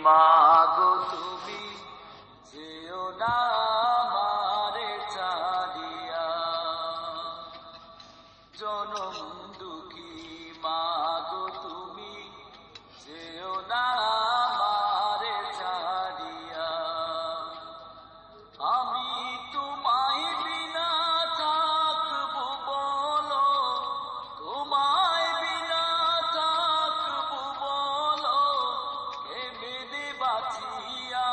মাগো তুমি যেও না আমারে ছাড়িয়া, জনম দুঃখী মাগো তুমি যেও না আমারে ছাড়িয়া। আমি তোমায় বিনা থাকবো বলো, তোমায় বিনা থাকবো বলো, কেমনে বাঁচিয়া।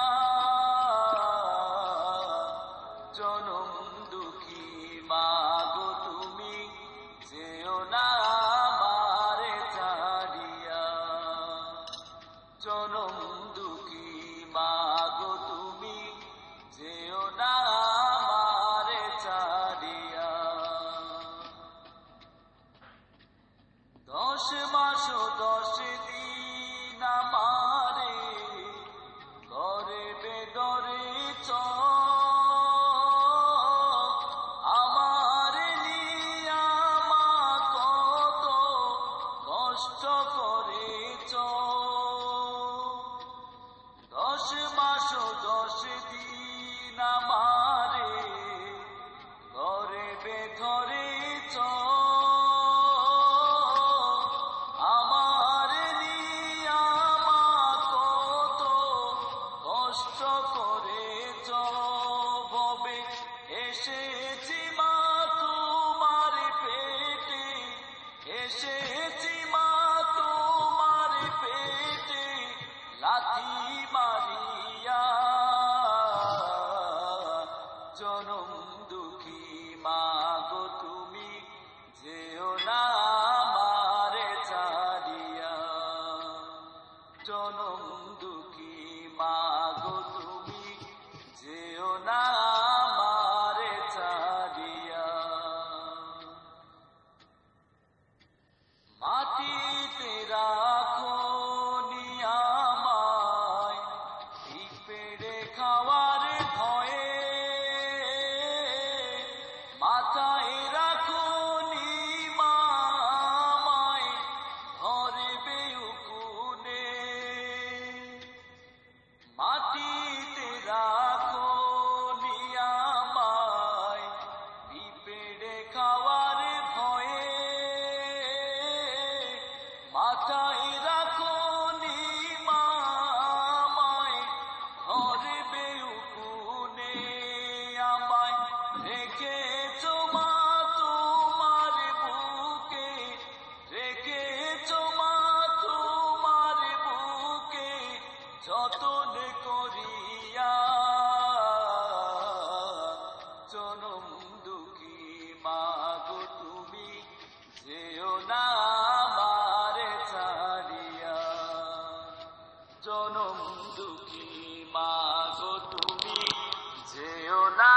জনম দুঃখী মাগো তুমি যেও না আমারে ছাড়িয়া, জনম দুঃখী মাগো তুমি যেও না আমারে ছাড়িয়া। 10 মাস 10 দিন আমারে ঘরে বেদরে আমারে নিয়া মা কত কষ্ট করেছ। 10 মাস 10 দিন আমারে ঘরে বেধরেছ, আমারে নিয়া মা কত কষ্ট করেছ। ভবে এসেছি মা তোমার পেটে, এসেছি মা তোমার পেটে লাথি মারিয়া। জনম দুঃখী মাগো তুমি যেও না আমারে ছাড়িয়া, জনম দুঃখী মাগো তুমি যেও না আমারে ছাড়িয়া। মাটিতে রাখো নিয়ামায় পিঁপড়ে খাওয়ার ভয়ে, মাথায় রাখো নিমামায় ধরবে উকুনে। মাটিতে রাখো নিয়ামায় পিঁপড়ে খাওয়ার ভয়ে, মাথায় রাখো নিমামায় ধরবে উকুনে। আমায় রেখেছো মা তোমার বুকে, রেখেছো মা তোমার বুকে যতন করিয়া। জনম দুঃখী মাগো তুমি যেও না আমারে ছাড়িয়া, জনম দুঃখী মাগো তুমি যেও না